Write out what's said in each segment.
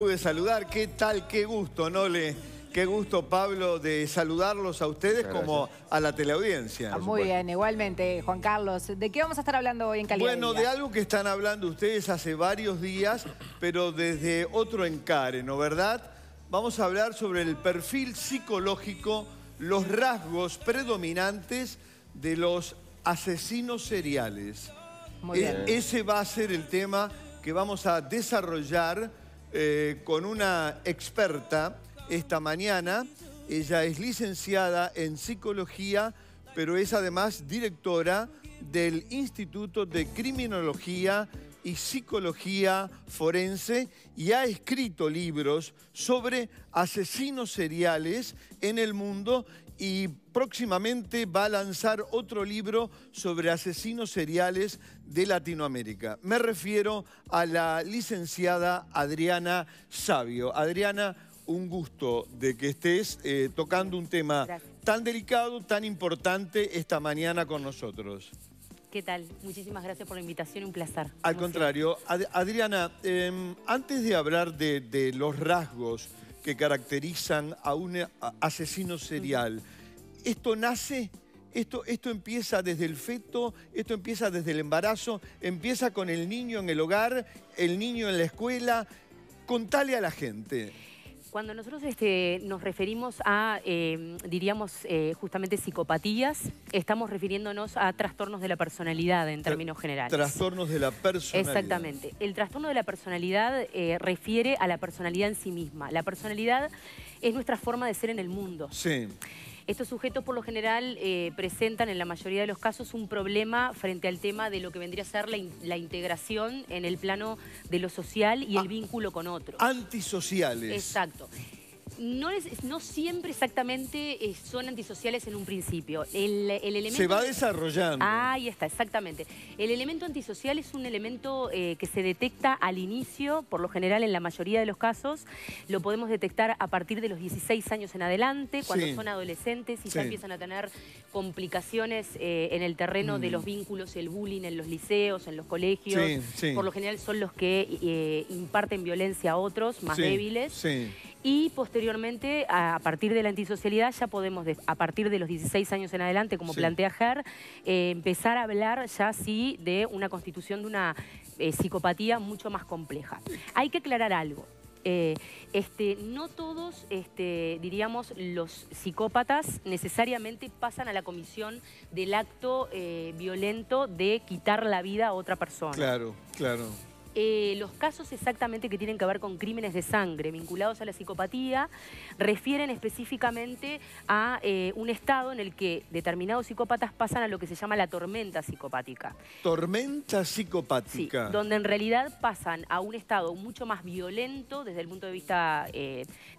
De saludar, ¿qué tal? Qué gusto, ¿no? Qué gusto, Pablo, de saludarlos a ustedes como a la teleaudiencia. Muy bien, igualmente, Juan Carlos. ¿De qué vamos a estar hablando hoy en Calidad Bueno, de de Vida? algo que están hablando ustedes hace varios días, pero desde otro encare, ¿no verdad? Vamos a hablar sobre el perfil psicológico, los rasgos predominantes de los asesinos seriales. Muy bien. Ese va a ser el tema que vamos a desarrollar con una experta esta mañana. Ella es licenciada en psicología, pero es además directora del Instituto de Criminología y Psicología Forense y ha escrito libros sobre asesinos seriales en el mundo y próximamente va a lanzar otro libro sobre asesinos seriales de Latinoamérica. Me refiero a la licenciada Adriana Savio. Adriana, un gusto de que estés tocando un tema tan delicado, tan importante esta mañana con nosotros. ¿Qué tal? Muchísimas gracias por la invitación, un placer. Al contrario, Adriana, antes de hablar de los rasgos que caracterizan a un asesino serial, ¿esto nace? ¿Esto empieza desde el feto? ¿Esto empieza desde el embarazo? ¿Empieza con el niño en el hogar? ¿El niño en la escuela? Contale a la gente. Cuando nosotros nos referimos a, diríamos, justamente psicopatías, estamos refiriéndonos a trastornos de la personalidad en términos generales. Trastornos de la personalidad. Exactamente. El trastorno de la personalidad refiere a la personalidad en sí misma. La personalidad es nuestra forma de ser en el mundo. Sí. Estos sujetos por lo general presentan en la mayoría de los casos un problema frente al tema de lo que vendría a ser la integración en el plano de lo social y el vínculo con otros. Antisociales. Exacto. No siempre exactamente son antisociales en un principio. El elemento... Se va desarrollando. Ahí está, exactamente. El elemento antisocial es un elemento que se detecta al inicio, por lo general en la mayoría de los casos. Lo podemos detectar a partir de los 16 años en adelante, cuando son adolescentes y ya empiezan a tener complicaciones en el terreno de los vínculos, el bullying en los liceos, en los colegios. Por lo general son los que imparten violencia a otros, más débiles. Y posteriormente, a partir de la antisocialidad, ya podemos, a partir de los 16 años en adelante, como plantea Ger, empezar a hablar ya sí de una constitución de una psicopatía mucho más compleja. Hay que aclarar algo. No todos, diríamos, los psicópatas necesariamente pasan a la comisión del acto violento de quitar la vida a otra persona. Claro, claro. Los casos exactamente que tienen que ver con crímenes de sangre vinculados a la psicopatía refieren específicamente a un estado en el que determinados psicópatas pasan a lo que se llama la tormenta psicopática. Tormenta psicopática. Sí, donde en realidad pasan a un estado mucho más violento desde el punto de vista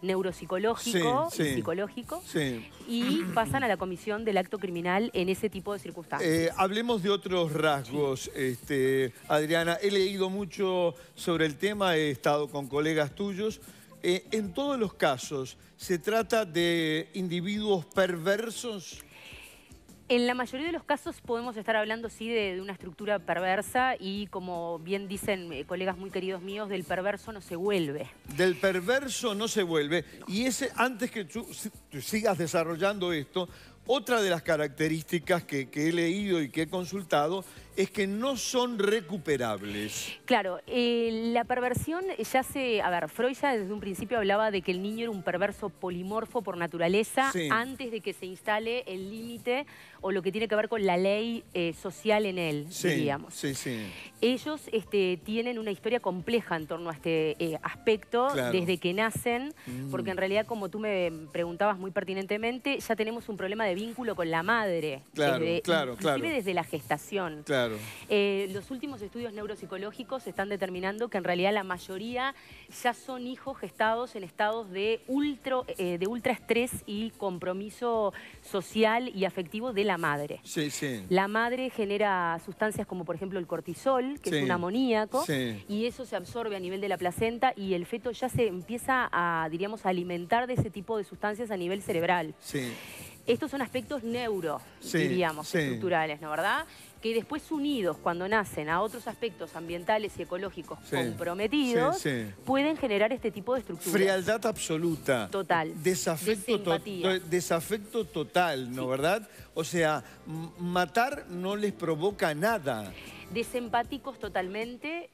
neuropsicológico y psicológico y pasan a la comisión del acto criminal en ese tipo de circunstancias. Hablemos de otros rasgos, Adriana. He leído mucho sobre el tema, he estado con colegas tuyos. En todos los casos, ¿se trata de individuos perversos? En la mayoría de los casos podemos estar hablando, sí, de una estructura perversa y, como bien dicen colegas muy queridos míos, del perverso no se vuelve. Del perverso no se vuelve. Y antes que tú sigas desarrollando esto, otra de las características que he leído y que he consultado es que no son recuperables. Claro, la perversión ya se... A ver, Freud ya desde un principio hablaba de que el niño era un perverso polimorfo por naturaleza antes de que se instale el límite o lo que tiene que ver con la ley social en él, diríamos. Ellos tienen una historia compleja en torno a este aspecto desde que nacen, porque en realidad, como tú me preguntabas muy pertinentemente, ya tenemos un problema de vínculo con la madre. Inclusive desde la gestación. Los últimos estudios neuropsicológicos están determinando que en realidad la mayoría ya son hijos gestados en estados de ultra estrés y compromiso social y afectivo de la madre. La madre genera sustancias como por ejemplo el cortisol, que es un amoníaco, y eso se absorbe a nivel de la placenta y el feto ya se empieza a, diríamos, a alimentar de ese tipo de sustancias a nivel cerebral. estos son aspectos diríamos, estructurales, ¿no verdad? Que después unidos, cuando nacen a otros aspectos ambientales y ecológicos comprometidos, pueden generar este tipo de estructuras. Frialdad absoluta. Total. Desafecto total, ¿no verdad? O sea, matar no les provoca nada. Desempáticos totalmente,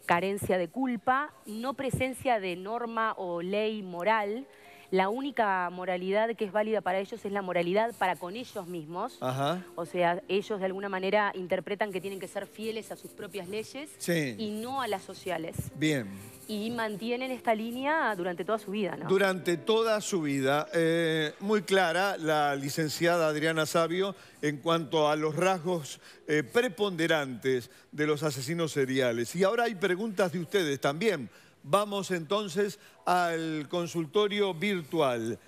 carencia de culpa, no presencia de norma o ley moral. La única moralidad que es válida para ellos es la moralidad para con ellos mismos. Ajá. O sea, ellos de alguna manera interpretan que tienen que ser fieles a sus propias leyes y no a las sociales. Bien. Y mantienen esta línea durante toda su vida, ¿no? Durante toda su vida. Muy clara la licenciada Adriana Savio en cuanto a los rasgos preponderantes de los asesinos seriales. Y ahora hay preguntas de ustedes también. Vamos entonces al consultorio virtual.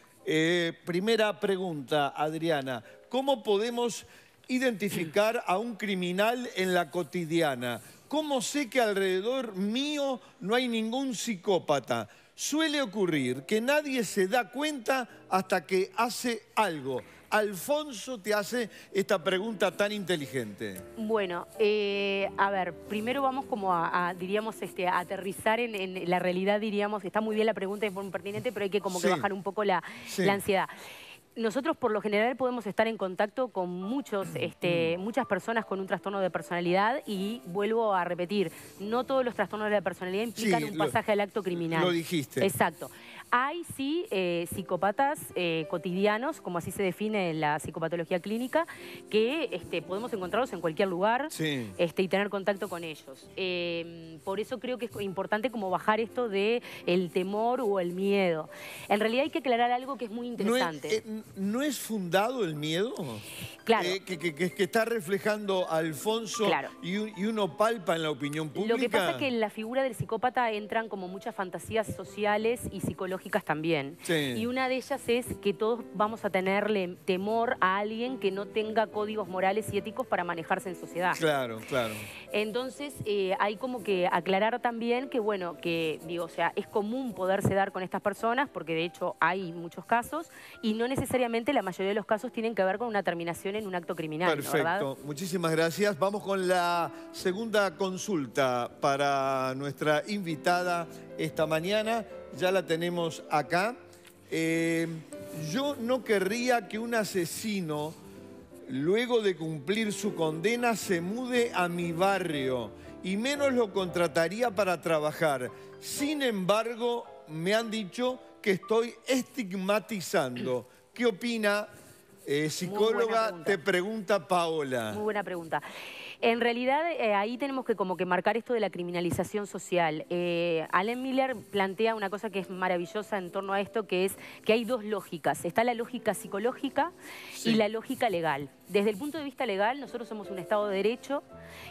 Primera pregunta, Adriana. ¿Cómo podemos identificar a un criminal en la cotidiana? ¿Cómo sé que alrededor mío no hay ningún psicópata? Suele ocurrir que nadie se da cuenta hasta que hace algo. Alfonso te hace esta pregunta tan inteligente. Bueno, a ver, primero vamos como diríamos, a aterrizar en la realidad, diríamos. Está muy bien la pregunta, es muy pertinente, pero hay que como que bajar un poco la ansiedad. Nosotros, por lo general, podemos estar en contacto con muchas personas con un trastorno de personalidad y vuelvo a repetir, no todos los trastornos de la personalidad implican un pasaje al acto criminal. Lo dijiste. Exacto. Hay, sí, psicópatas cotidianos, como así se define en la psicopatología clínica, que podemos encontrarlos en cualquier lugar y tener contacto con ellos. Por eso creo que es importante como bajar esto de el temor o el miedo. En realidad hay que aclarar algo que es muy interesante. ¿No es fundado el miedo? Claro. Que está reflejando a Alfonso y uno palpa en la opinión pública. Lo que pasa es que en la figura del psicópata entran como muchas fantasías sociales y psicológicas también. Y una de ellas es que todos vamos a tenerle temor a alguien que no tenga códigos morales y éticos para manejarse en sociedad. Claro, claro. Entonces hay como que aclarar también que, bueno, que digo, o sea, es común poderse dar con estas personas porque de hecho hay muchos casos y no necesariamente la mayoría de los casos tienen que ver con una terminación en un acto criminal. Perfecto, ¿verdad? Muchísimas gracias. Vamos con la segunda consulta para nuestra invitada esta mañana. Ya la tenemos acá. Yo no querría que un asesino, luego de cumplir su condena, se mude a mi barrio y menos lo contrataría para trabajar. Sin embargo, me han dicho que estoy estigmatizando. ¿Qué opina? Psicóloga, te pregunta Paola. Muy buena pregunta. En realidad, ahí tenemos que como que marcar esto de la criminalización social. Allen Miller plantea una cosa que es maravillosa en torno a esto, que es que hay dos lógicas. Está la lógica psicológica y la lógica legal. Desde el punto de vista legal, nosotros somos un Estado de Derecho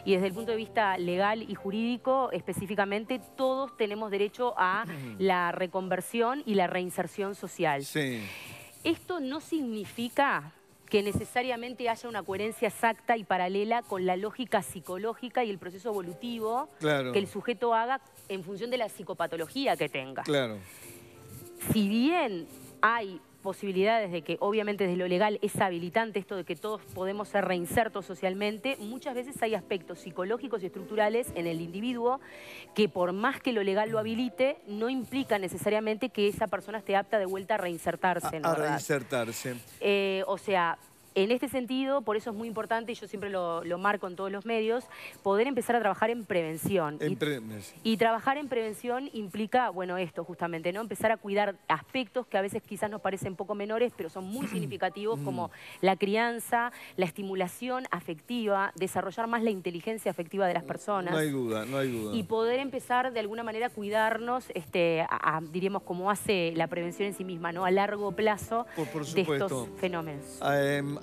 y desde el punto de vista legal y jurídico, específicamente, todos tenemos derecho a la reconversión y la reinserción social. Esto no significa que necesariamente haya una coherencia exacta y paralela con la lógica psicológica y el proceso evolutivo que el sujeto haga en función de la psicopatología que tenga. Si bien hay posibilidades de que, obviamente, desde lo legal es habilitante esto de que todos podemos ser reinsertos socialmente, muchas veces hay aspectos psicológicos y estructurales en el individuo que, por más que lo legal lo habilite, no implica necesariamente que esa persona esté apta de vuelta a reinsertarse. A reinsertarse. O sea, en este sentido, por eso es muy importante, y yo siempre lo marco en todos los medios, poder empezar a trabajar en prevención. Y trabajar en prevención implica, bueno, esto justamente, ¿no? Empezar a cuidar aspectos que a veces quizás nos parecen poco menores, pero son muy significativos, como la crianza, la estimulación afectiva, desarrollar más la inteligencia afectiva de las personas. No hay duda, no hay duda. Y poder empezar de alguna manera a cuidarnos, diríamos, como hace la prevención en sí misma, ¿no? A largo plazo de estos fenómenos.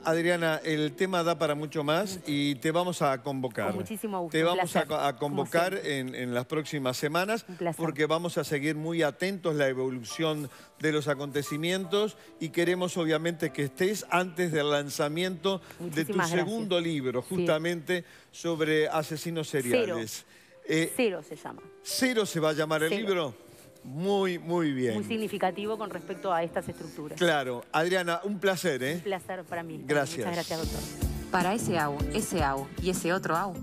Adriana, el tema da para mucho más y te vamos a convocar. Con muchísimo gusto. Te vamos a convocar en las próximas semanas porque vamos a seguir muy atentos la evolución de los acontecimientos y queremos obviamente que estés antes del lanzamiento de tu segundo libro, justamente sobre asesinos seriales. Cero se llama. ¿Cero se va a llamar el libro? Muy, muy bien. Muy significativo con respecto a estas estructuras. Claro. Adriana, un placer, ¿eh? Un placer para mí. Gracias. Muchas gracias, doctor. Para ese AU y ese otro AU.